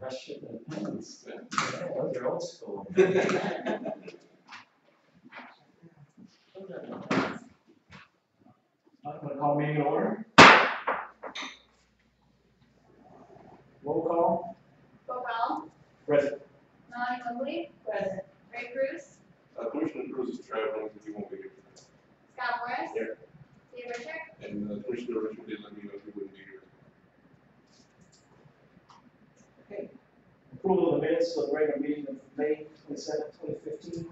Rush it and pens. Yeah, those are old school. I'm going to call meeting order. Roll call. Bocall, Present. Melanie Mobley, Present. Ray Cruz, Commissioner Cruz is traveling, so he won't be here. Scott Morris. Here. Dave Richard. And Commissioner Richard did let me know he wouldn't be here. Okay. Approval of the minutes of the regular meeting of May 27, 2015.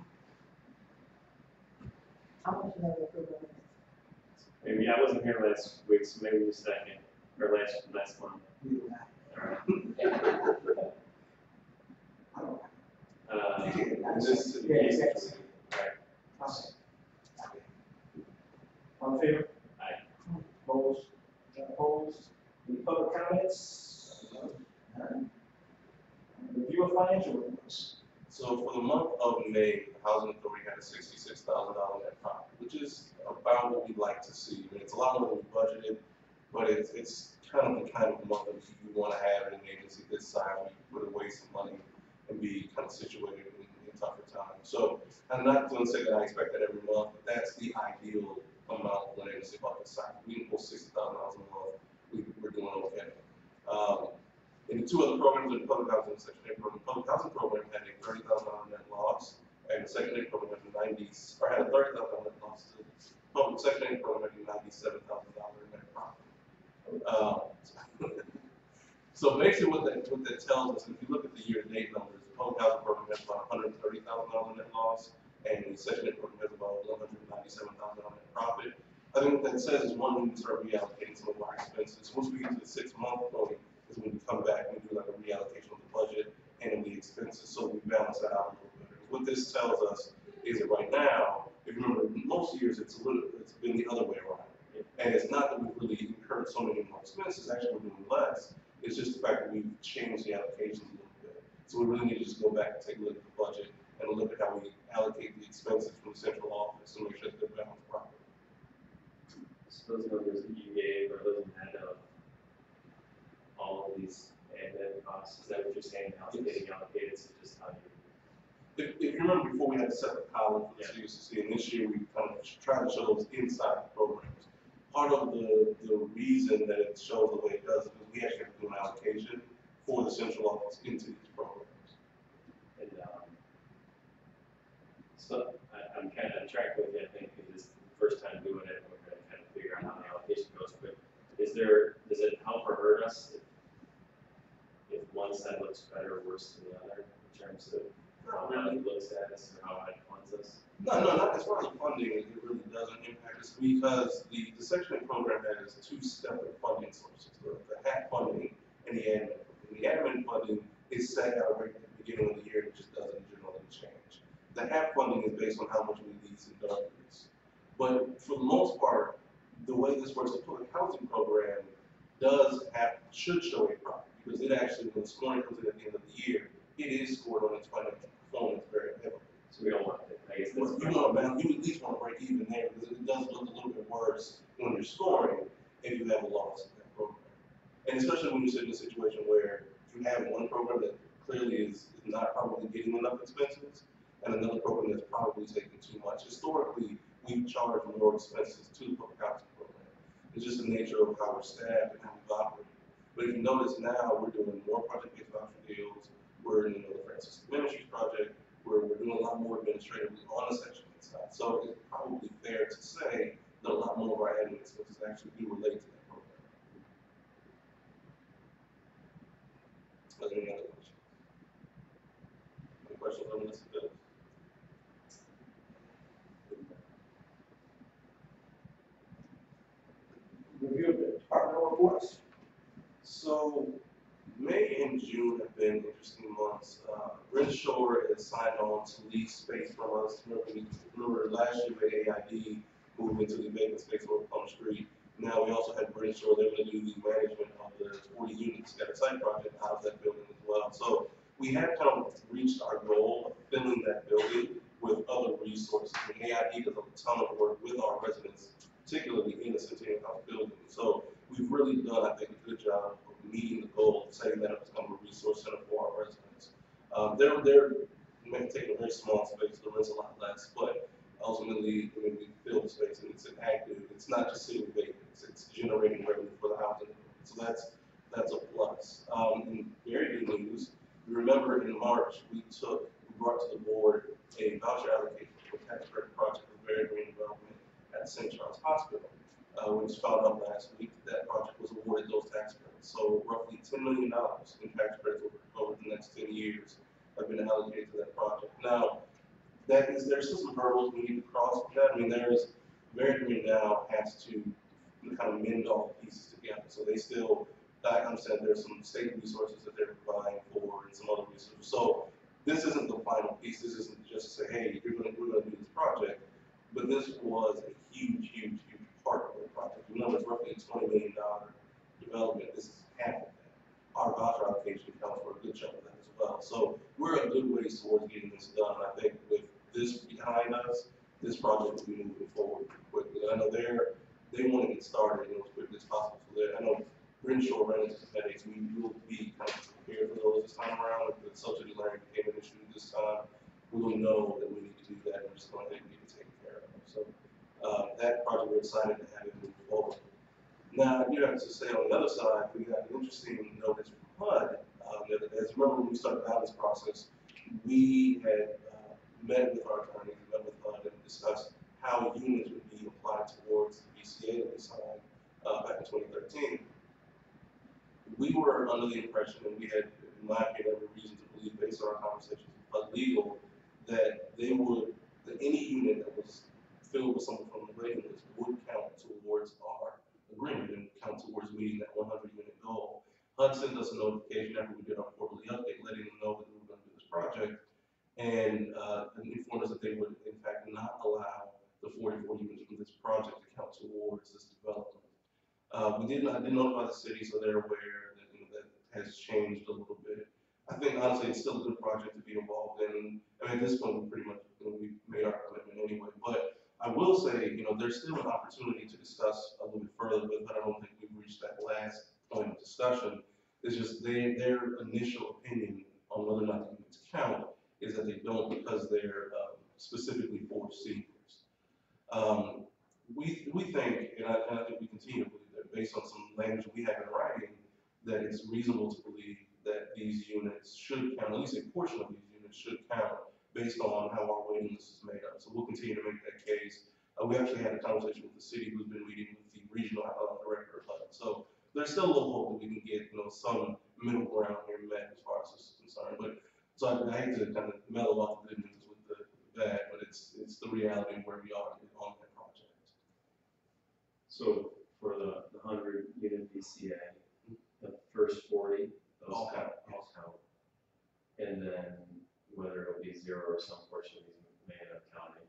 How much of that approval? Maybe I wasn't here last week, so maybe the second, or last one. Alright. This Yeah, is yes. I'll say. All in favor? Aye. Opposed? None opposed? Any public comments? None. Review of financial reports. So for the month of May, the Housing Authority had a $66,000 net profit, which is about what we'd like to see. I mean, it's a lot more than we budgeted, but it's kind of the kind of month that you want to have in an agency this size, where you put away some money and be kind of situated in tougher times. So I'm not going to say that I expect that every month, but that's the ideal amount when it's about the size. We can pull $60,000 a month, we're doing okay. In the two other programs in the public housing and Section 8 program, the public housing program had a $30,000 net loss, and the Section 8 program had had a $30,000 net loss. The public Section 8 program had a $97,000 net profit. So basically what that tells us, if you look at the year-to-date numbers, the public housing program has about $130,000 net loss, and the Section 8 program has about $197,000 net profit. I think what that says is, one, we need to start reallocating some of our expenses. Once we get to the 6-month point, is when we come back and we do like a reallocation of the budget and the expenses, so we balance that out a little bit. What this tells us is that right now, if you remember, most years it's been the other way around. And it's not that we've really incurred so many more expenses, actually we're doing less. It's just the fact that we've changed the allocations a little bit. So we really need to just go back and take a look at the budget and look at how we allocate the expenses from the central office to make sure that they're balanced properly. So those numbers that you gave are those net of all of these admin costs. Is that what you're saying? How it's getting allocated? So just how you. If you remember before, we had a separate column for the CUCC, and this year we kind of try to show those inside the programs. Part of the reason that it shows the way it does is because we actually have to do an allocation for the central office into these programs. And so I'm kind of on track with you. I think it's the first time doing it. We're going to kind of figure out how the allocation goes. But does it help or hurt us if one side looks better or worse than the other in terms of how it looks at us or how it funds us? No, not as far as funding, it really doesn't impact us because the Section 8 program has two separate funding sources, the HAP funding and the admin funding. The admin funding is set out right at the beginning of the year and it just doesn't generally change. The HAP funding is based on how much we lease and don't lease. But for the most part, the way this works, the public housing program should show a profit because it actually, when scoring comes in at the end of the year, it is scored on its financial performance very heavily. So we don't want to, I guess that's you at least want to break even there because it does look a little bit worse when you're scoring if you have a loss in that program. And especially when you're sitting in a situation where you have one program that clearly is not probably getting enough expenses and another program that's probably taking too much. Historically, we've charged more expenses to the public housing program. It's just the nature of how we're staffed and how we've operated. But if you notice now, we're doing more project-based voucher deals. We're in the Francis Ministries project. We're doing a lot more administratively on the Section 8 side. So it's probably fair to say that a lot more of our admin expenses actually do relate to that program. Are there any other questions? Any questions on this bill? Review of the departmental reports. So May and June have been interesting months. Shore has signed on to lease space from us. Remember last year we had AID move into the vacant space over Plum Street. Now we also have Shore. They're going to do the management of the 40 units at a site project out of that building as well. So we have kind of reached our goal of filling that building with other resources. I mean, AID does a ton of work with our residents, particularly in the Centennial House building. So we've really done, I think, a good job of meeting the goal of setting that up as kind of a resource center for our residents. They're taking a very small space, the rent's a lot less, but ultimately, when we fill the space and it's active, it's not just sitting vacant, it's generating revenue for the housing. So that's a plus. And very good news. You remember in March, we brought to the board a voucher allocation for tax credit project for very green development at St. Charles Hospital. We just found out last week that project was awarded those tax credits. So roughly $10 million in tax credits over the next 10 years have been allocated to that project. Now, there's still some hurdles we need to cross with that. I mean, Very Green now has to kind of mend all the pieces together. So they still, I understand there's some state resources that they're applying for and some other resources. So this isn't the final piece. This isn't just to say, hey, we're going to do this project. But this was a huge part of the project. You know, it's roughly a $20 million development. This is half of that. Our voucher allocation accounts for a good chunk of that as well. So we're a good ways towards getting this done. And I think with this behind us, this project will be moving forward quickly. I know they want to get started as quickly as possible. So I know Renshaw ran into some headaches. We will be kind of prepared for those this time around. If the subsidy line became an issue this time, we will know that we need to do that and we're just going to get it taken care of. So that project, we're excited to have it move forward. Now, I do have to say on the other side, we got an interesting notice from HUD. As you remember when we started down this process, we had met with our attorneys, met with HUD, and discussed how units would be applied towards the BCA that we signed back in 2013. We were under the impression, and we had, in my opinion, every reason to believe, based on our conversations with HUD Legal, that any unit that was filled with someone from the waiting list would count towards our agreement and count towards meeting that 100 unit goal. HUD sent us a notification after we did our quarterly update, letting them know that we were going to do this project, and informed us that they would, in fact, not allow the 44 units from this project to count towards this development. I did notify the city, so they're aware that that has changed a little bit. I think honestly, it's still a good project to be involved in. I mean, at this point, we pretty much we've made our commitment anyway. But I will say, there's still an opportunity to discuss a little bit further, but I don't think we've reached that last point of discussion. It's just their initial opinion on whether or not the units count is that they don't because they're specifically for seniors. We think, and I think we continue to believe that based on some language we have in writing, that it's reasonable to believe that these units should count, at least a portion of these units should count based on how our waiting list is made up. So we'll continue to make that case. We actually had a conversation with the city who's been meeting with the regional director of HUD. So there's still a little hope that we can get some middle ground here met as far as this is concerned. But so I hate to kind of mellow off the good news with the bad, but it's the reality of where we are on that project. So for the 100 unit BCA, the first 40, those All count. And then whether it'll be zero or some portion of these may end up counting,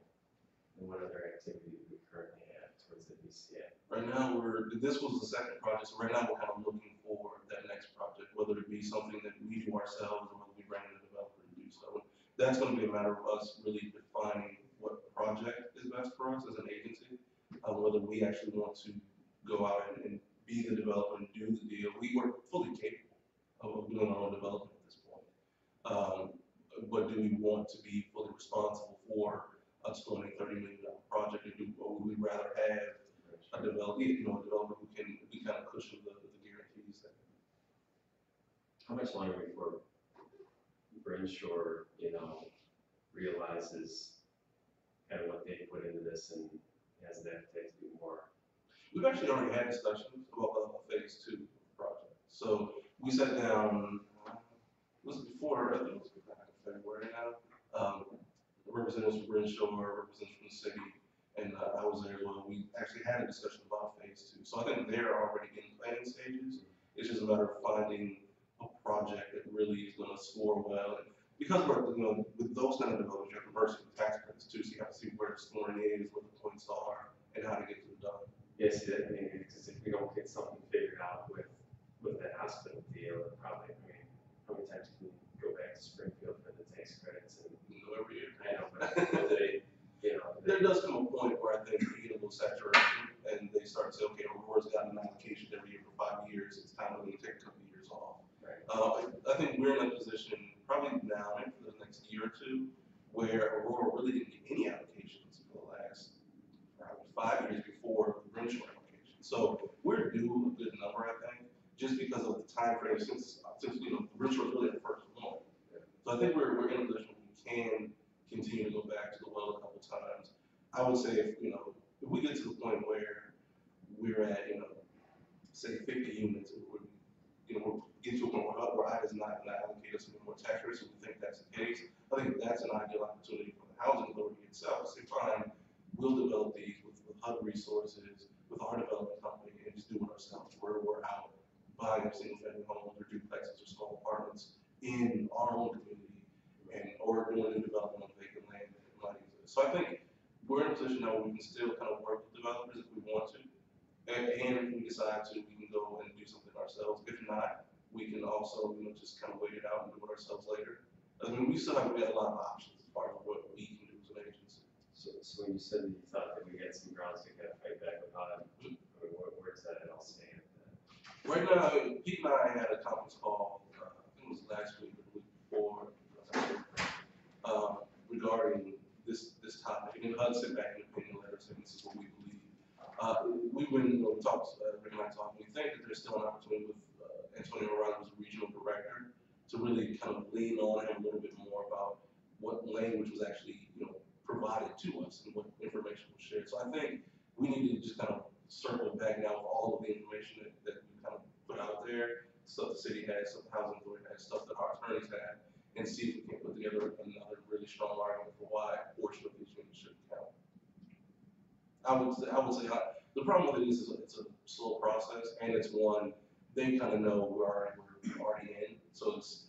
and what other activity we currently have towards the BCA. Right now, this was the second project, so right now we're kind of looking for that next project, whether it be something that we do ourselves or whether we bring in a developer to do so. That's going to be a matter of us really defining what project is best for us as an agency, whether we actually want to go out and be the developer and do the deal. We were fully capable of doing our own development at this point. But do we want to be fully responsible for a $20, $30 million project, or would we rather have a developer who can kind of cushion the guarantees there? How much longer before Renshaw, realizes kind of what they put into this and has the appetite to do more? We've actually already had discussions about phase 2 of the project. So we sat down, was it before, I think it was back in February now, representatives from Renshaw, representatives from the city, and I was there as well. We actually had a discussion about phase 2. So I think they're already in planning stages. It's just a matter of finding a project that really is going to score well. And because we're, with those kind of developments, you have to merge the tax credits too, so you have to see where the scoring is, what the points are, and how to get them done. Yes, because if we don't get something figured out with that hospital deal, it probably, how many times can you go back to Springfield for the tax credits and Every year. I know, but they, There does come a point where I think you get a little saturation, and they start to say, okay, Aurora's got an allocation every year for 5 years. It's time to take a couple of years off. Right. I think we're in a position, probably now and for the next year or two, where Aurora really didn't get any applications for the last probably 5 years before the Renshaw application. So we're due a good number, I think, just because of the time frame since you know, the Renshaw was really the first one. So I think we're in a position where we can continue to go back to the well a couple times. I would say if, you know, if we get to the point where we're at, you know, say 50 units, and we're, you know, we're getting to a point where I does not allocate us any more tax rates, and we think that's the case, I think that's an ideal opportunity for the housing authority itself to say, fine, we'll develop these with HUD resources, with our development company, and just do it ourselves, where we're out buying single family homes or duplexes or small apartments in our own community, and or doing new development on vacant land that might exist. So I think we're in a position now where we can still kind of work with developers if we want to. And if we decide to, we can go and do something ourselves. If not, we can also, you know, just kind of wait it out and do it ourselves later. I mean, we still have a lot of options as far as what we can do as an agency. So when you said that you thought that we had some grounds to kind of fight back with HUD, I mean, where does that all stand? Right now, I mean, Pete and I had a conference call, I think it was last week or the week before, regarding this topic. And HUD sent back an opinion letter saying this is what we believe. We went, you know, talked, Rick and I talked, we think that there's still an opportunity with Antonio Aurora as regional director to really kind of lean on him a little bit more about what language was actually, you know, provided to us and what information was shared. So I think we need to just kind of circle back now with all of the information that we kind of put out there, stuff the city has, stuff the housing authority has, stuff that our attorneys have, and see if we can put together another really strong argument for why a portion of these units should count. I would say the problem with it is it's a slow process, and it's one they kind of know we're already in. So it's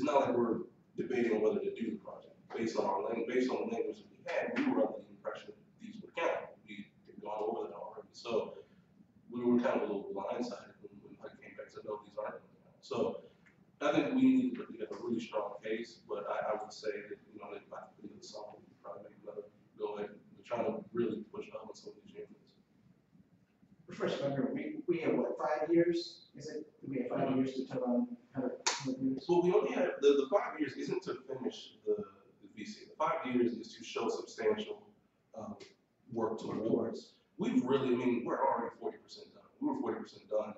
not like we're debating on whether to do the project based on based on the language that we had. We were under the impression that these would count. We had gone over that already, so we were kind of a little blindsided when I came back to know these aren't going to count. So I think we need to put together a really strong case, but I would say that, you know, if I could do the song, we could probably make another go ahead. We're trying to really push up on some of these units. Refresh my memory, we have what, 5 years? Is it, we have 5 years to turn on 100 units? Well, we only have, the 5 years isn't to finish the VC. The 5 years is to show substantial work towards. We've really, I mean, we're already 40% done. We were 40% done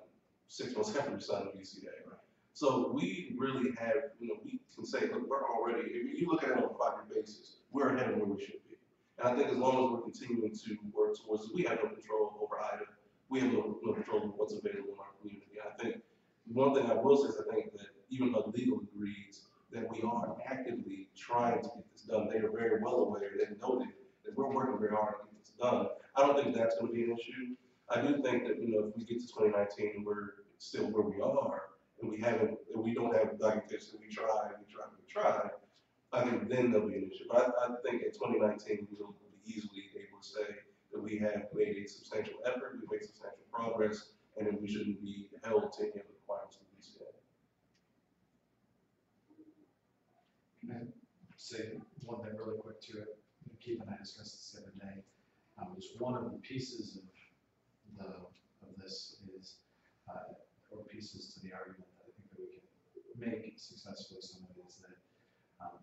6 months after we signed the VCA. Right? So we really have, you know, we can say, look, we're already, if you look at it on a 5-year basis, we're ahead of where we should be. And I think as long as we're continuing to work towards, we have no control over either. We have no control over what's available in our community. I think one thing I will say is I think that even HUD Legal agrees that we are actively trying to get this done. They are very well aware, they've noted that we're working very hard to get this done. I don't think that's going to be an issue. I do think that, you know, if we get to 2019 and we're still where we are, and we don't have documentation that we tried, I think then there'll be an issue. But I think in 2019, we'll be easily able to say that we have made a substantial effort, we've made substantial progress, and that we shouldn't be held to any of the requirements of the VCA. Can I say one thing really quick to it? Keith and I discussed this the other day. Just one of the pieces of this is, or pieces to the argument that I think that we can make successfully some of it is that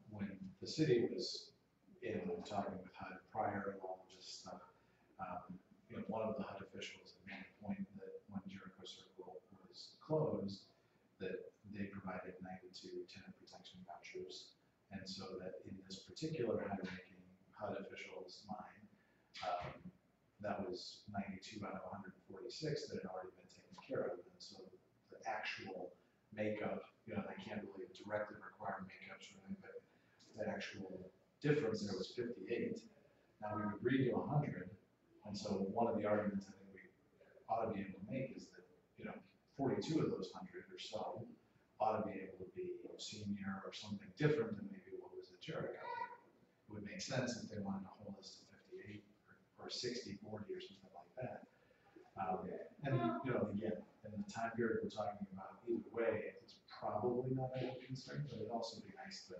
when the city was in talking with HUD prior to all of this stuff, you know, one of the HUD officials had made a point that when Jericho Circle was closed, that they provided 92 tenant protection vouchers, and so that in this particular high-ranking HUD official's mind, that was 92 out of 146 that had already been taken care of, and so the actual makeup, you know, they can't really directly require makeups or anything, but the actual difference there was 58. Now we've agreed to 100, and so one of the arguments I think we ought to be able to make is that, you know, 42 of those 100 or so ought to be able to be senior or something different than maybe what was at Jericho. It would make sense if they wanted to hold us to 58 or 60, 40 or something like that. And, you know, again, in the time period we're talking about, either way, it's probably not a concern, but it'd also be nice to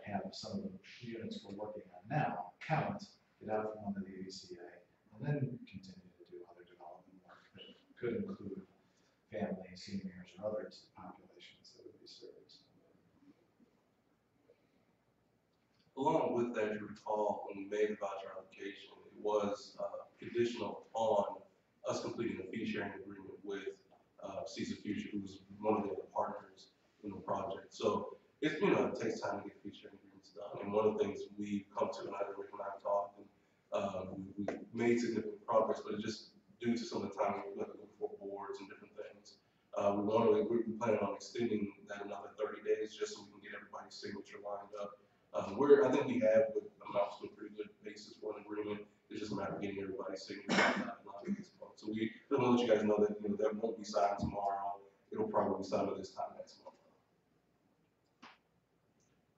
have some of the units we're working on now count, get out from under the VCA, and then continue to do other development work that could include family, seniors, or other population Along with that, you recall when we made the voucher application, it was conditional on us completing a fee sharing agreement with Caesar Future, who's one of the other partners in the project. So it takes time to get fee sharing agreements done. And one of the things we've come to, and I think Rick and I have talked, and we made significant progress, but it's just due to some of the time we have to go before boards and different things. We're planning on extending that another 30 days just so we can get everybody's signature lined up. I think we have what amounts to a pretty good basis for an agreement. It's just a matter of getting everybody's signature lined up at this point. So we want to let you guys know that that won't be signed tomorrow. It'll probably be signed by this time next month.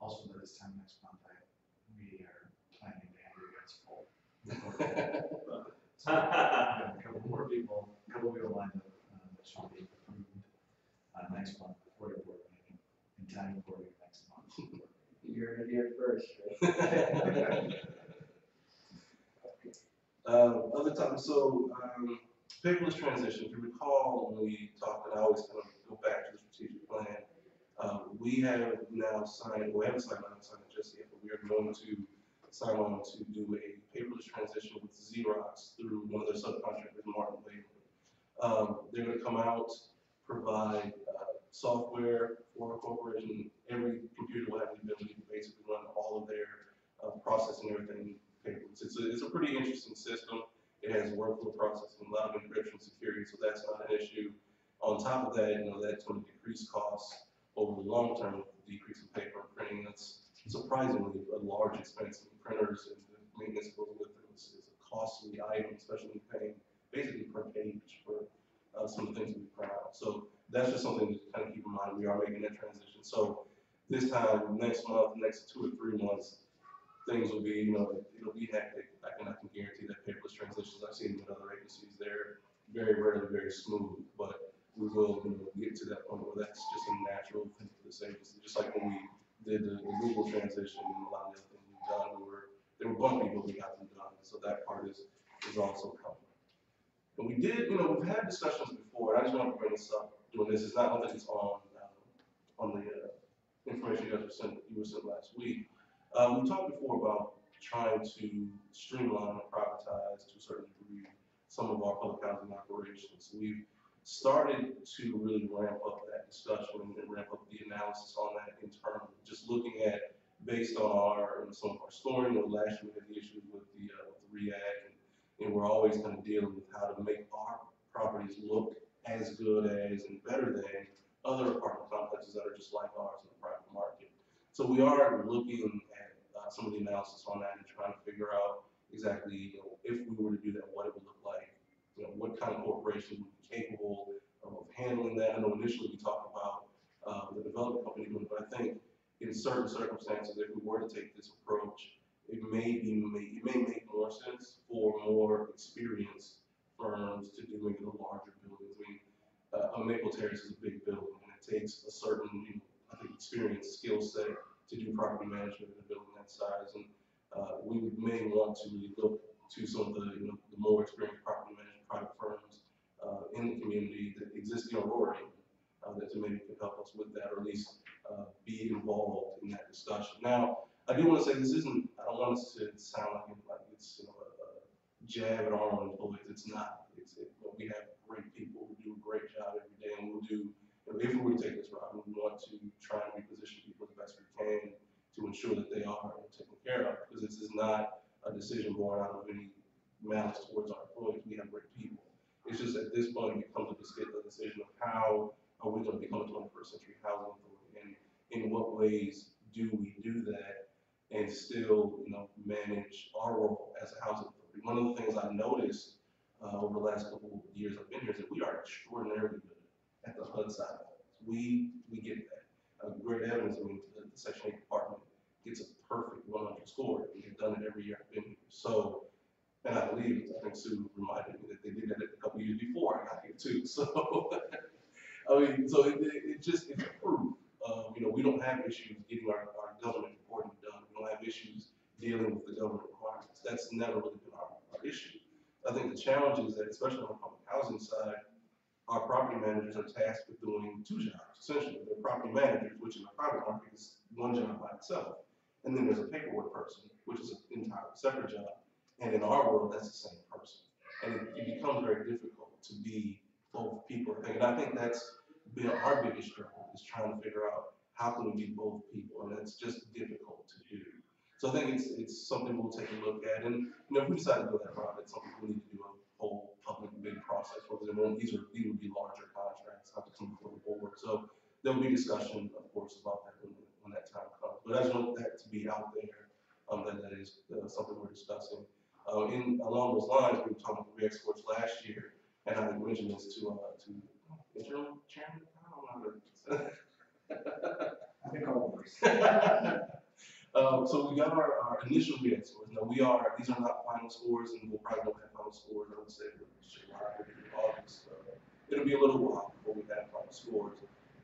Also, by this time next month, we are planning to have you guys full. So, a couple more people lined up that should be approved next month before your board meeting, in time for your next month. You're gonna be here first, Other times, so paperless transition. If you recall, when we talked, and I always kind of go back to the strategic plan. We have now signed, we haven't signed on it just yet, but we are going to sign on to do a paperless transition with Xerox through one of their subcontractors, Martin Wade. They're going to come out, provide software for a corporation. Every computer will have the ability to basically run all of their processing, everything paperless. It's a pretty interesting system. It has workflow processing, a lot of encryption security, so that's not an issue. On top of that, that's going to decrease costs over the long term, decrease in paper and printing. That's surprisingly a large expense in printers, and the maintenance that goes with it is a costly item, especially when paying basically per page for some of the things we print out. So that's just something to kind of keep in mind. We are making that transition. So this time, next month, next 2 or 3 months, things will be, it'll be hectic. I can guarantee that paperless transitions I've seen with other agencies, they're very rarely very smooth, but we will get to that point where that's just a natural thing for this agency. Just like when we did the legal transition and a lot of the other things we've done, they were bumpy, but we got them done. So that part is also coming. And we did, we've had discussions before, and I just want to bring this up. Doing this is not only it's on the information you guys were sent last week. We talked before about trying to streamline and privatize to a certain degree some of our public housing operations. We've started to really ramp up that discussion and ramp up the analysis on that internally. Just looking at, based on some of our scoring, last year we had the issues with the REACT, and we're always kind of dealing with how to make our properties look as good as and better than other apartment complexes that are just like ours in the private market. So we are looking at some of the analysis on that and trying to figure out exactly, if we were to do that, what it would look like. What kind of corporation would be capable of handling that. I know initially we talked about the development company, but I think in certain circumstances, if we were to take this approach, it may make more sense for more experienced firms to do maybe the larger buildings. I mean, a Maple Terrace is a big building, and it takes a certain, I think, experience, skill set to do property management in a building that size. And we may want to really look to some of the more experienced property management private firms in the community that exist in Aurora, that maybe can help us with that, or at least be involved in that discussion. Now, I do want to say this isn't, I don't want us to sound like it's a jab at our own employees. It's not. We have great people who do a great job every day, and we'll do, if we were to take this route, we want to try and reposition people as best we can to ensure that they are taken care of, because this is not a decision born out of any malice towards our employees. We have great people. It's just at this point it becomes a decision of how are we going to become a 21st century housing authority, and in what ways do we do that and still manage our role as a housing authority. One of the things I've noticed over the last couple of years I've been here is that we are extraordinarily good at the HUD side of things. We get that. Great evidence. I mean, the Section 8 department gets a perfect 100 score. We've done it every year I've been here. So, and I believe, I think Sue reminded me that they did that a couple years before I got here too. So, I mean, so it's proof. We don't have issues getting our government reporting done. We don't have issues dealing with the government requirements. That's never really been our issue. I think the challenge is that, especially on the public housing side, our property managers are tasked with doing 2 jobs, essentially. They're property managers, which in the private market is 1 job by itself. And then there's a paperwork person, which is an entirely separate job. And in our world, that's the same person. And it becomes very difficult to be both people. And I think that's been our biggest struggle, is trying to figure out how can we be both people, and that's just difficult to do. So I think it's something we'll take a look at, and if we decide to go that route, it's something we need to do a whole public bid process for, because these would be larger contracts, have to come before the board. So there'll be discussion, of course, about that when that time comes. But I just want that to be out there, that is something we're discussing. Along those lines, we were talking about re-exports last year, and I mentioned this to interim chairman. I don't know how to. I've been called worse. So we got our initial bid scores. Now these are not final scores, and we'll probably won't have final scores, I would say, for July or August. It'll be a little while before we have final scores.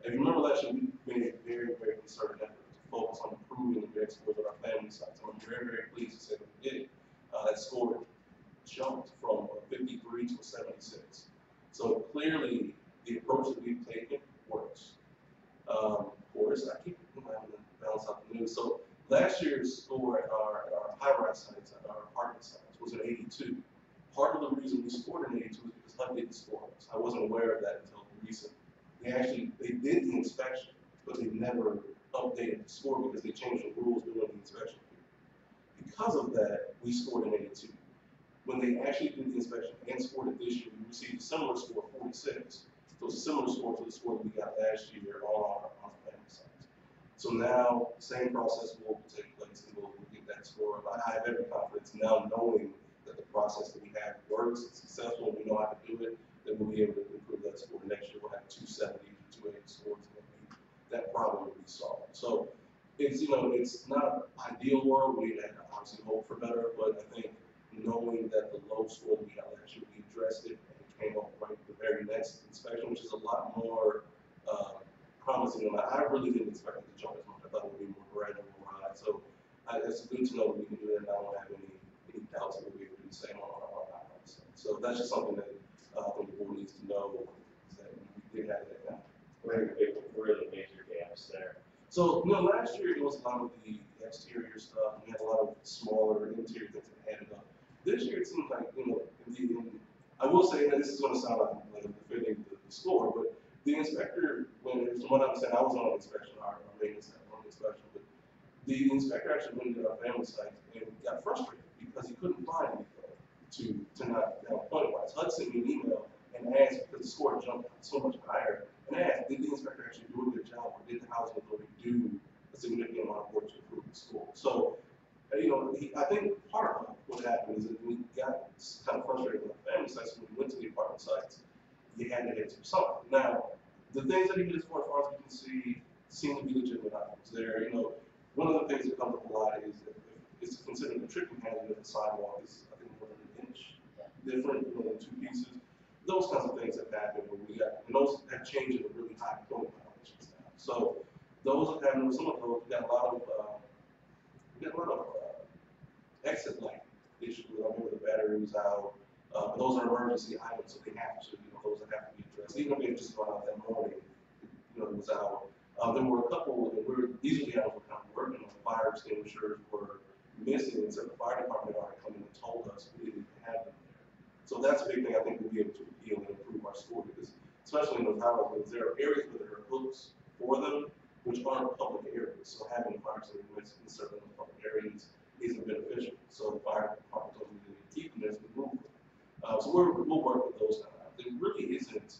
If you remember last year, we made a very, very concerted effort to focus on improving the bid scores of our family sites. I'm very, very pleased to say that we did. That score jumped from 53 to 76. So clearly, the approach that we've taken works. Of course, I keep having to balance out the news. So last year's score at our high-rise sites, at our apartment sites, was an 82. Part of the reason we scored an 82 is because HUD didn't score us. I wasn't aware of that until recently. They did the inspection, but they never updated the score because they changed the rules during the inspection period. Because of that, we scored an 82. When they actually did the inspection and scored it this year, we received a similar score of 46. So it's a similar score to the score that we got last year on our family sites. So now, same process will take place, and we'll get that score. I have every confidence now, knowing that the process that we have works, it's successful, and we know how to do it, that we'll be able to improve that score next year. We'll have 270 or 280 scores, and that problem will be solved. So it's not an ideal world. We had obviously hope for better, but I think knowing that the low score we had last year, we addressed it, and it came up right at the very next inspection, which is a lot more promising. And I really didn't expect it to jump as much. I thought it would be more gradual ride. So it's good to know that we can do that, and I don't have any doubts that we'll be able to do the same on our house. So that's just something that I think the board needs to know, is that we did have that now. Where are the major gaps there? So, last year it was a lot of the exterior stuff. We had a lot of smaller interior things that added up. This year it seems like, I will say that this is going to sound like defending the score, but the inspector, from what I understand, I was on an inspection, our maintenance on the inspection, but the inspector actually went to our family site and got frustrated because he couldn't find anything to knock down point-wise. HUD sent me an email and asked, because the score jumped so much higher, and asked, did the inspector actually do a good job, or did the housing authority do a significant amount of work to improve the score? So, I think part of what happened is that we got kind of frustrated with the family sites. When we went to the apartment sites, you had to hit some something. Now, the things that he did as far as we can see seem to be legitimate items. There, one of the things that comes up a lot is that it's considered a tripping hazard if the sidewalk is, I think, more than an inch different, in two pieces. Those kinds of things have happened where and those have changed at a really high point violations now. So those have happened. Some of those, we got a lot of exit light issues. I remember the battery was out. But those are emergency items, so they have to, those that have to be addressed. Even if they just gone out that morning, it was out. There were a couple, these are the items we're kind of working on. Fire extinguishers were missing, and so the fire department already come in and told us we didn't have them there. So that's a big thing I think we'll be able to appeal and improve our score, because especially in those houses, there are areas where there are hooks for them, which aren't public areas. So having fire extinguishers inserted in the public areas isn't beneficial. So the fire department told me to keep them there to remove them. So we'll work with those kind of items. It really isn't.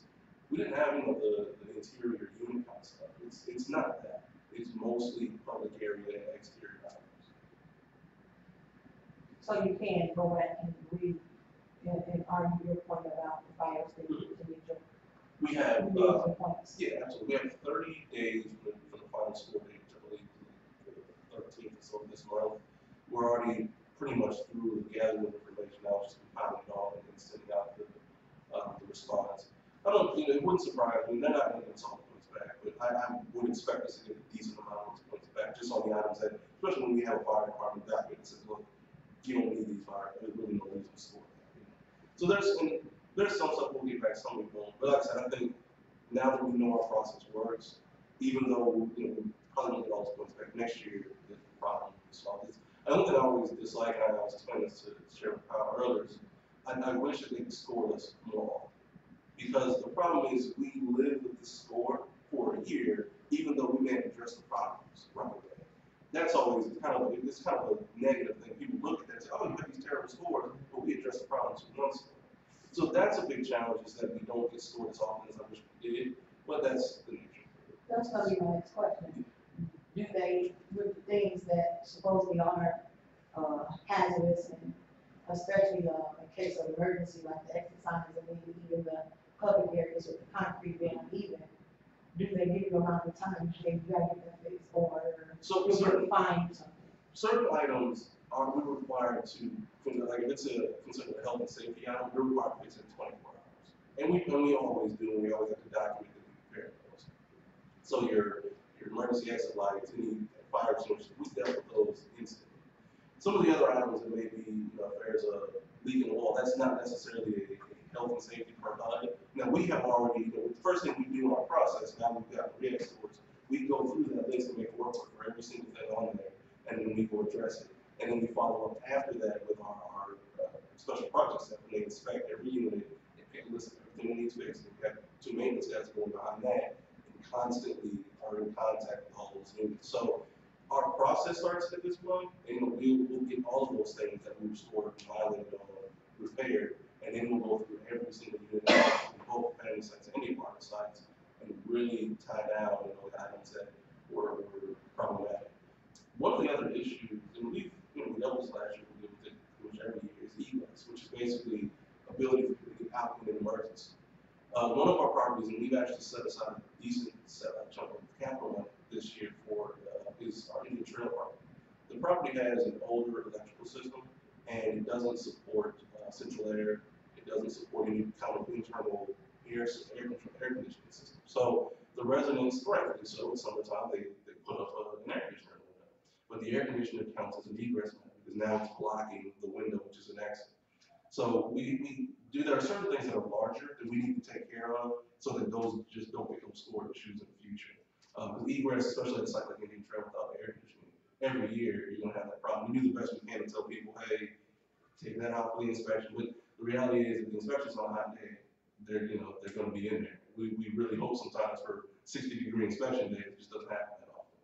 We didn't have the interior unit kind of stuff. It's not that. It's mostly public area and exterior items. So you can go back and read and argue your point about the fire extinguishers and your. We have, points. yeah, absolutely. We have 30 days for the final score date, which I believe is the 13th or so of this month. We're already pretty much through gathering information now, just compiling it all and sending out the response. It wouldn't surprise me. They're not going to get all the points back, but I would expect us to get a decent amount of those points back, just on the items that, especially when we have a fire department document that says, look, you don't need these fire, there's really no reason to score that. So there's some stuff we'll get back, some we won't. But like I said, I think now that we know our process works, even though we probably won't get all those points back next year, the problem people's fault. I don't think I always dislike, and I was explaining this to Sheriff Powell earlier, is I wish that they could score us more often. Because the problem is we live with the score for a year, even though we may address the problems right away. That's always it's kind of a negative thing. People look at that and say, oh, you have these terrible scores, but we address the problems in one score. So that's a big challenge, is that we don't get scored as often as I wish we did, but that's the nature. That's gonna be my next question. Do they, with the things that supposedly are, hazardous and especially, in case of emergency, like the exit signs and maybe even the public areas with the concrete being uneven, do they give you amount of time, hey, you gotta get that fixed, or So you'll get fined or something? certain items are we required to, like if it's considered a health and safety item, we're required to fix it in 24 hours. And we always do, and we always have to document that we prepare those. So your emergency exit lights, any fire extinguishers, we dealt with those instantly. Some of the other items that may be, if there's a leak in the wall, that's not necessarily a health and safety part of it. Now we have already, the first thing we do in our process, now we've got the red stores, we go through that list and make work for every single thing on there, and then we go address it. And then we follow up after that with our special projects that they inspect every unit and pick a list of everything that needs fixed. We have 2 maintenance guys going behind that and constantly are in contact with all those units. So our process starts at this point, and we'll get all of those things that we restored, violated, or repaired, and then we'll go through every single unit, both family sites and any apartment sites, and really tie down, the items that were problematic. One of the other issues, and we dealt with this last year, we deal with it pretty much every year, is egress, which is basically ability for people to get out in an emergency. One of our properties, and we've actually set aside a decent chunk of capital money this year for is our Indian Trail property. The property has an older electrical system, and it doesn't support central air. It doesn't support any kind of internal air conditioning system. So the residents, rightfully so, in summertime, they put up an air conditioner. But the air conditioner counts as an egress method because now it's blocking the window, which is an exit. So there are certain things that are larger that we need to take care of so that those just don't become stored issues in the future. Egress, especially at a site like Indian Trail without air conditioning, every year you're gonna have that problem. We do the best we can to tell people, hey, take that out for the inspection. But the reality is, if the inspection's on a hot day, they're gonna be in there. We really hope sometimes for 60-degree inspection day, it just doesn't happen that often.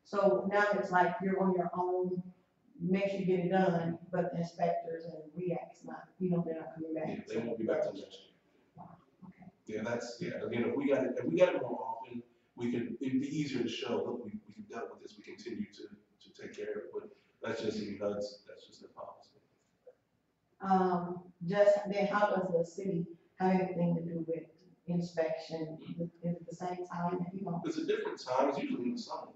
So now it's like you're on your own, make sure you get it done, but the inspectors and reacts not, they're not coming back. Yeah, they won't be back to next year. Wow, okay. Yeah, again, if we got it more often, it'd be easier to show, look, we've dealt with this, we continue to take care of it, but that's just their policy. Just then, how does the city have anything to do with inspection? Is it the same time, It's a different time, it's usually in the summer.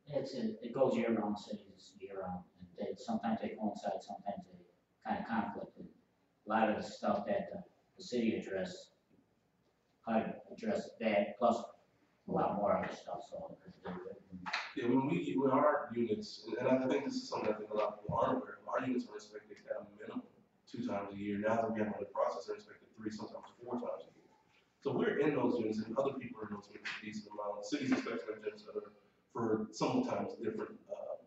It goes year round, cities year round, and sometimes they coincide, sometimes they kind of conflict. And a lot of the stuff that the city address that, plus a lot more other stuff, so. Yeah, when our units, and I think this is something I think a lot of people aren't aware of, our units are inspected at a minimum 2 times a year. Now that we have the process, they're inspected 3, sometimes 4 times a year. So we're in those units, and other people are in those units a decent amount. The city's inspecting their units that are for sometimes different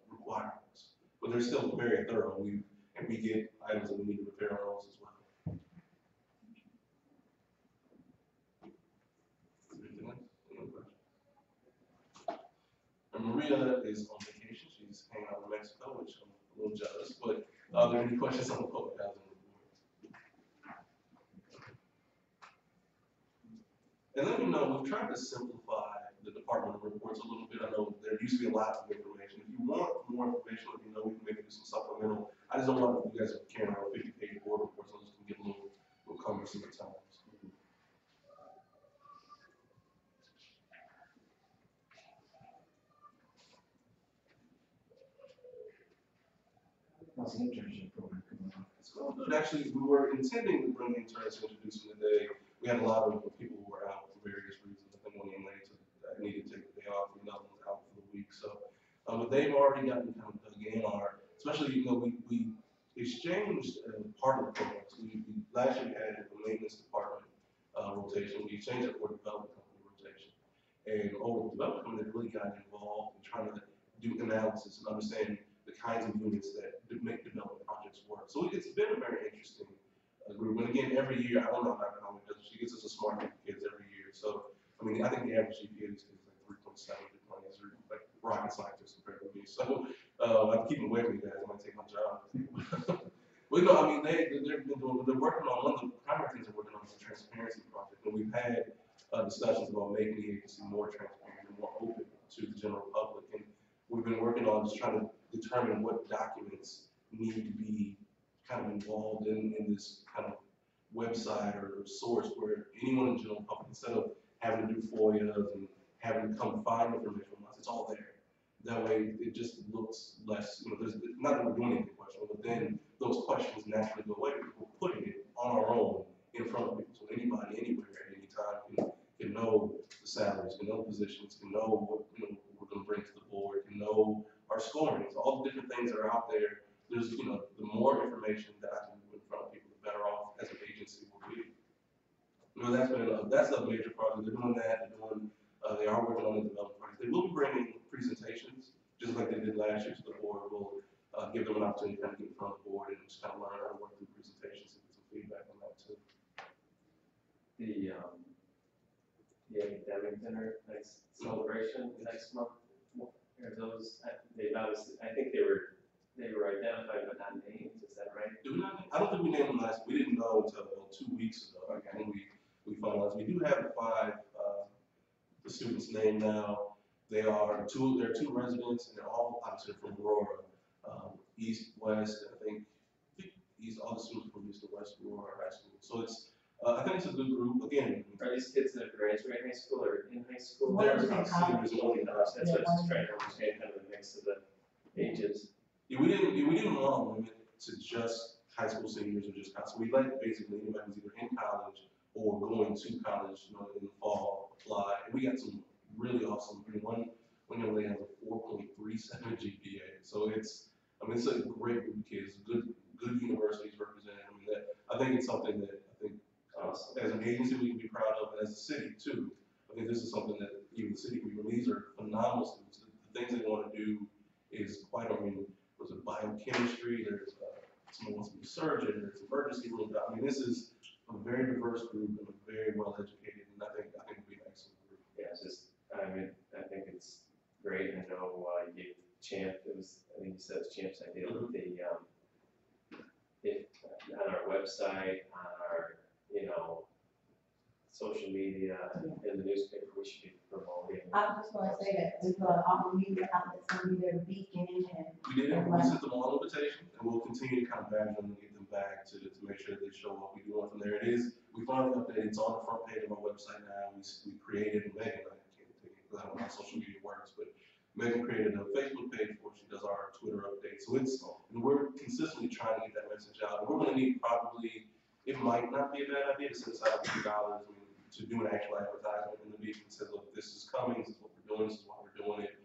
requirements, but they're still very thorough. We get items that we need to repair on those as well. Anything else? Any other questions? And Maria is on vacation. She's hanging out in Mexico, which I'm a little jealous. But are there any questions on the public housing report? And let me know, we've tried to simplify the department reports a little bit. I know there used to be a lot of information. If you want more information, let me know, we can maybe do some supplemental. I just don't want you guys to carry around 50-page board reports, so this can get a little cumbersome at times. How's the internship program coming on? It's going good. Actually, we were intending to bring interns to introduce them today. We had a lot of people who were out for various reasons. I think one young lady needed to take the day off, and another one was out for the week. So, but they've already gotten kind of dug in. Especially, we exchanged part of the programs. Last year we had a maintenance department rotation. We exchanged it for a development company rotation. And over the development company, they really got involved in trying to do analysis and understand the kinds of units that make development projects work. So it's been a very interesting group. And again, every year, I don't know how Economic does, she gets us a smart group of kids every year. So, I mean, I think the average GPA is like 3.7, 3.8, or like rocket scientists compared to me. So, I'm keeping away from you guys, I might take my job. Well, no, I mean, they're working on, one of the primary things they're working on is the transparency project. And we've had discussions about making the agency more transparent and more open to the general public. And we've been working on just trying to determine what documents need to be kind of involved in this kind of website or source where anyone in the general public, instead of having to do FOIAs and having to come find information from us, it's all there. That way, it just looks less, there's not that we're doing anything questionable, but then those questions naturally go away because we're putting it on our own in front of people. So anybody, anywhere, at any time can know the salaries, can know the positions, can know what we're going to bring to the board, can know our scoring. So all the different things that are out there. There's, the more information that I can put in front of people, the better off as an agency will be. That's a major project. They're doing that. They are working on the development project. They will be bringing presentations, just like they did last year to the board. We'll give them an opportunity to kind of get in front of the board and just kind of learn how to work through presentations and get some feedback on that too. The academic dinner, next celebration next month, are those, they've obviously, I think they were identified but not named, is that right? I don't think we named them last. We didn't know until about 2 weeks ago. Okay. When we finalized. We do have 5 the students named now. There are 2 residents, and they're all obviously from Aurora, East, West. I think East. All the students from East to West Aurora High School. So it's I think it's a good group. Again, Are these kids that graduate high school or in high school? they're One's in college. seniors and one in That's college. what I was trying to understand, kind of the mix of the ages. Yeah, we didn't want to limit to just high school seniors or just college. So we let basically anybody who's either in college or going to college, in the fall, apply. And we got some really awesome. One young lady has a 4.37 GPA. So it's a great group of kids. Good universities represented. I think it's something that Awesome. as an agency we can be proud of, and as a city too. I think this is something that even the city can be. These are phenomenal students. The things they want to do is quite. Was it biochemistry? There's someone wants to be a surgeon. There's emergency room. This is a very diverse group and a very well educated, and I think it'll be an excellent group. Yeah, I think it's great. I know you gave Champ, I think you said it's Champ's idea, Mm-hmm. On our website, on our, social media, in the newspaper, we should be promoting. I was just gonna say that, we've got all the media outlets, some of their beacon and. We sent them all invitations, and we'll continue to kind of badge them and get them back to make sure that they show what we do from there. We finally updated, it's on the front page of our website now. We created, Megan, I can't take it because I don't know how social media works, but Megan created a Facebook page where she does our Twitter updates. So and we're consistently trying to get that message out. And we're gonna need it might not be a bad idea to set aside $2 to do an actual advertisement in the meeting that says, look, this is coming, this is what we're doing, this is why we're doing it.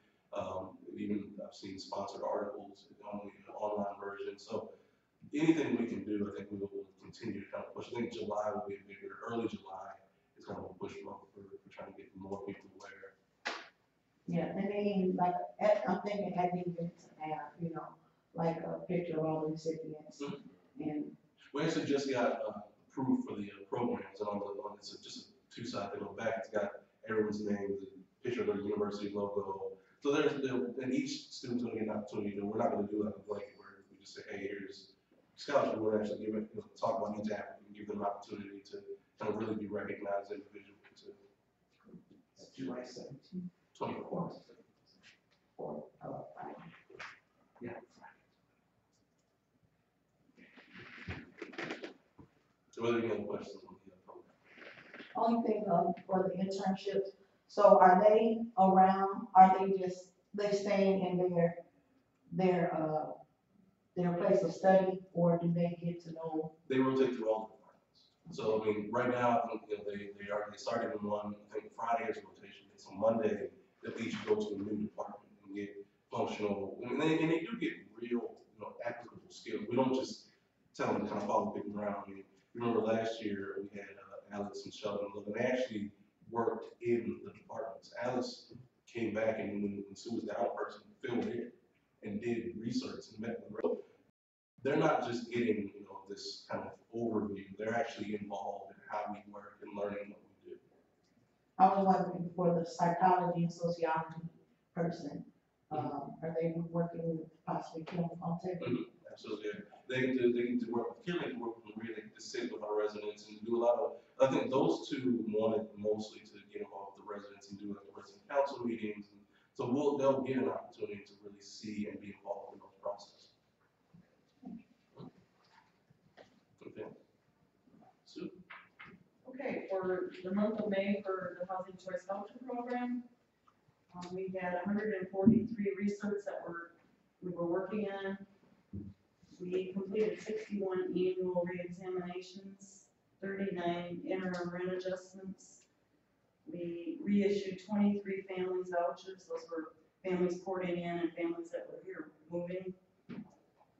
Even I've seen sponsored articles on the online version. So anything we can do, I think we will continue to kind of push. I think July will be early July is kind of a push month for trying to get more people aware. Yeah, and then I'm thinking that needs to have, like a picture of all the recipients and. We actually just got approved for the programs, and it's just a 2-side thing on the back. It's got everyone's name, the picture of their university logo. So and each student's going to get an opportunity. We're not going to do like a blanket where we just say, hey, here's scholarship. We're actually give it, talk about each applicant and give them an opportunity to kind of really be recognized individually too. July 17th. 24. Yeah. So whether you have questions on the program. Only thing, for the internships, so are they around, are they staying in their place of study, or do they get to know? They rotate through all the departments. So right now, I think they started in one. I think Friday is rotation day. So Monday they'll each go to a new department and get functional, and they do get real applicable skills. We don't just tell them to kind of follow people around. Remember last year we had Alex and Sheldon, and they actually worked in the departments. Alex came came back and when Sue was down, a person filled in and did research and met with them. They're not just getting, you know, this kind of overview, they're actually involved in how we work and learning what we do. I was wondering for the psychology and sociology person, are they working with possibly Kim Fontaine? Absolutely. They get to work with Kim, they work with Maria, they get to sit with our residents and do a lot of, I think those two wanted mostly to get involved with the residents and do like the resident council meetings. And so they'll get an opportunity to really see and be involved in those processes. Okay. Sue? Okay, for the month of May for the Housing Choice Voucher Program, we had 143 research that we were working on. We completed 61 annual reexaminations, 39 interim rent adjustments. We reissued 23 families vouchers. Those were families porting in and families that were here moving.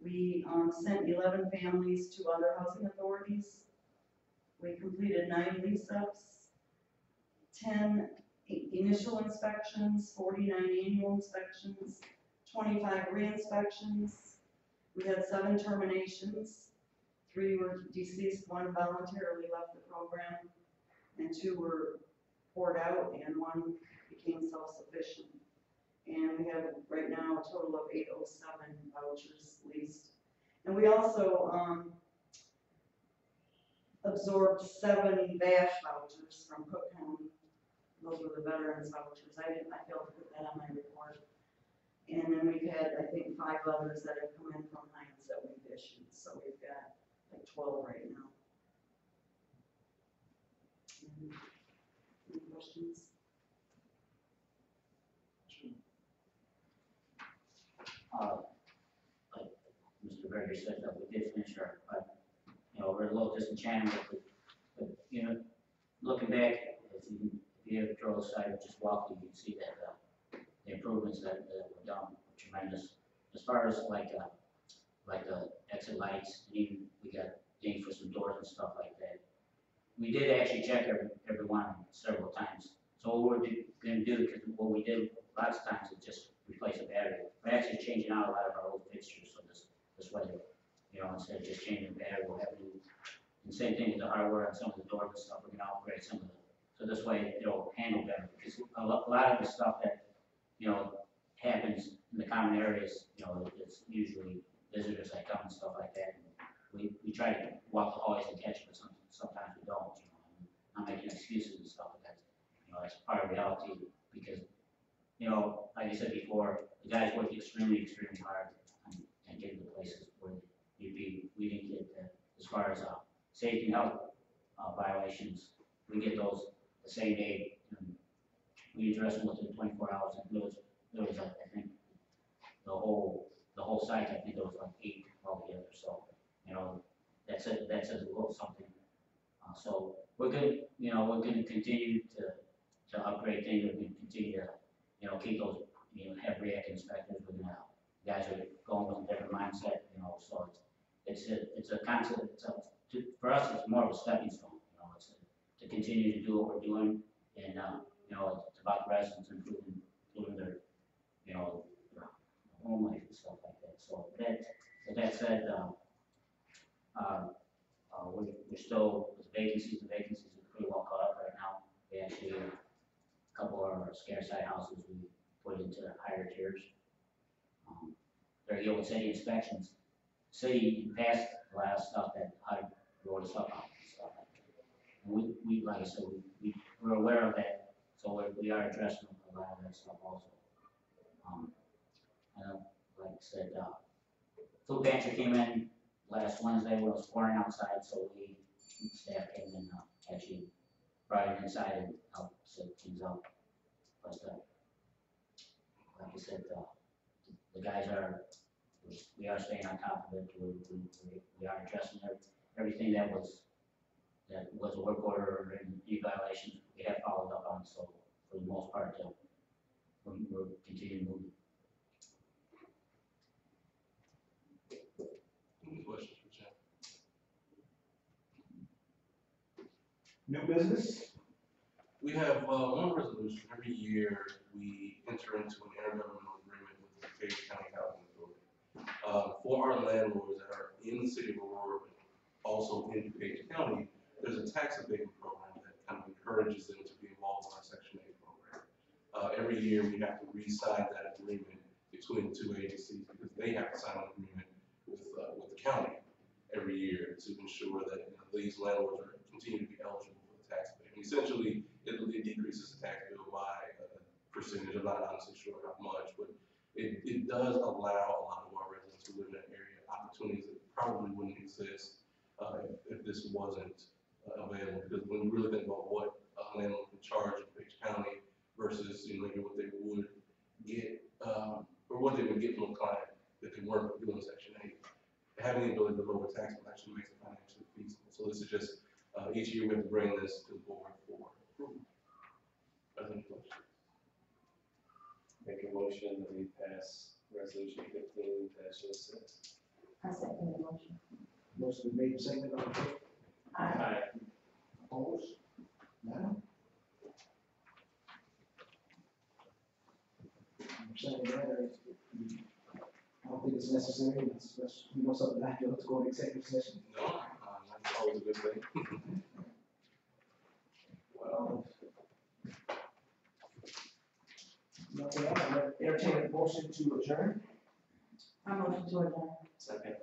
We sent 11 families to other housing authorities. We completed 9 lease-ups, 10 initial inspections, 49 annual inspections, 25 re-inspections. We had 7 terminations, 3 were deceased, 1 voluntarily left the program, and 2 were poured out, and 1 became self-sufficient. And we have right now a total of 807 vouchers leased. And we also absorbed 7 VASH vouchers from Cook County. Those were the veterans vouchers. I failed to put that on my report. And then we've had, I think, 5 others that have come in from Hines that we've issued. So we've got like 12 right now. Any questions? Like Mr. Berger said, that we did finish our, you know, we're a little disenchanted with it, but, you know, looking back, if you ever drove aside, just walk, you can see that, the improvements that were done were tremendous. As far as like the exit lights, and even we got things for some doors and stuff like that. We did actually check every one several times. So what we're gonna do, because what we did lots of times is just replace a battery. We're actually changing out a lot of our old fixtures, so this way, you know, instead of just changing the battery, we'll have new. And same thing with the hardware and some of the doors and stuff, we're gonna upgrade some of the, so this way it'll handle better. Because a lot of the stuff that, you know, happens in the common areas, you know, it's usually visitors that come and stuff like that. And we try to walk the hallways and catch it, but sometimes we don't, you know. I'm not making excuses and stuff, but that's, you know, that's part of reality because, you know, like I said before, the guys work extremely hard and getting the places where you'd be. We didn't get as far as safety and health violations, we get those the same day. And we address them within 24 hours. And there was I think the whole site. I think there was like 8 altogether. So you know that says a little something. So we're good. You know, we're going to continue to upgrade things. We're going to continue to, you know, keep those, you know, have react inspectors. We're going to, guys are going with a different mindset, you know, so it's a concept, for us, it's more of a stepping stone, you know, it's to continue to do what we're doing, and, you know, it's about residents improving their, you know, their home life and stuff like that. So with that said, we're still, with vacancies are pretty well caught up right now. We actually, a couple of our scarce side houses we put into higher tiers. They're dealing with city inspections. City passed a lot of stuff that HUD wrote us up on and stuff like that. And we like I said, we're aware of that, so we are addressing a lot of that stuff also. And like I said, food pantry came in last Wednesday when it was pouring outside, so staff came in actually brought it inside and helped set things up. But like I said, the guys we are staying on top of it. We are addressing everything that was a work order or any violations. We have followed up on, so for the most part, we're continuing moving. Any questions for Jeff? New business? We have one resolution every year. We enter into an intergovernmental agreement with the DuPage County Housing Authority. For our landlords that are in the city of Aurora, but also in DuPage County, there's a tax abatement program that kind of encourages them to be involved in our Section 8 program. Every year we have to re-sign that agreement between the two agencies because they have to sign an agreement with the county every year to ensure that these landlords are continue to be eligible for the tax abatement. Essentially, it decreases the tax bill by a percentage. I'm not honestly sure how much, but it does allow a lot of our residents who live in that area opportunities that probably wouldn't exist if this wasn't available. Because when you really think about what a landlord can charge in Page County versus maybe what they would get or what they would get from a client if they weren't doing Section 8, having the ability to lower tax bill actually makes it financially feasible. So this is just each year we have to bring this to the board for approval. Are there any questions? Make a motion that we pass resolution 15-06. I second the motion. Motion made, second, all in favor? Aye. Opposed? None? Second matter, I don't think it's necessary, unless we know something like let's go to executive session. No, that's always a good thing. Well. Nothing else, I entertain a motion to adjourn. I motion to adjourn. Second.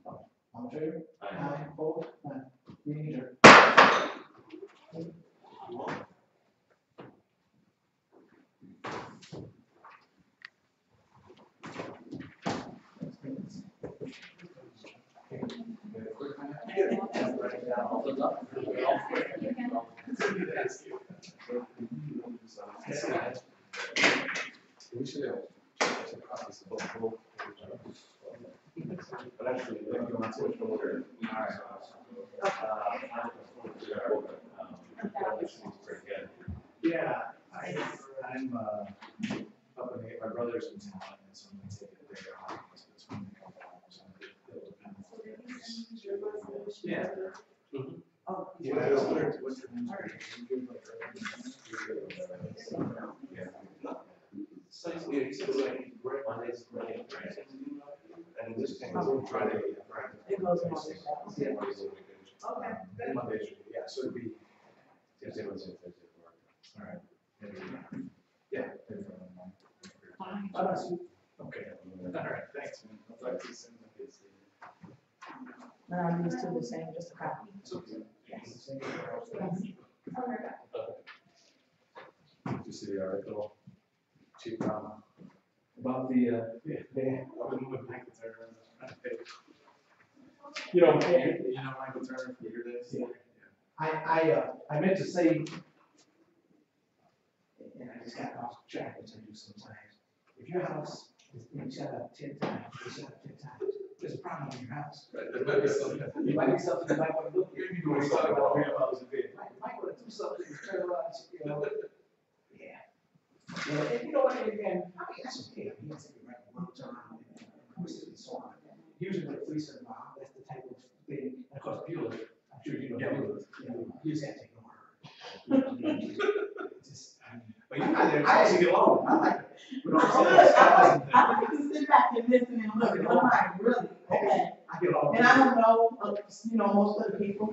All in favor? Aye. Opposed? None. Meeting adjourned. We should have copies of both. But actually, if you want to switch over, pretty good. Yeah, I'm up in my brother's in town, and so I'm gonna take it there. It's when they come back, so it'll depend. Yeah. Oh. Yeah, what's your name? So yeah, he said like Monday's Friday, and this thing is Friday. It goes Monday. Yeah. Okay, good. Monday, yeah, so it'd be Tuesday, Wednesday, Thursday, work. All right. Maybe, yeah. maybe Fine. Oh, that's you. Okay, all right, thanks, man. I'll talk to you soon. No, these two the same, just a copy. It's okay. Yes. Did you see the article? Chief Brown? About the, You know Michael Turner, you hear this? Yeah. I meant to say, and I just got off track, which I do sometimes. If your house is shut up 10 times, there's a problem in your house. It might be something you might want to look at. Maybe doing something about grandfather's bed. You might want to do something to turn around, yeah. Yeah, and you know what, again, that's okay. I mean, that's right, one time, and so on. Usually with a police involved, that's the type of thing, and of course, Bueller, I'm sure you know, Bueller, you just have to ignore her. Just, But you guys get along. I like it. But I I'm saying, like to sit back and listen and look, and I'm like, really, okay. I get along. And I don't know, most of the people,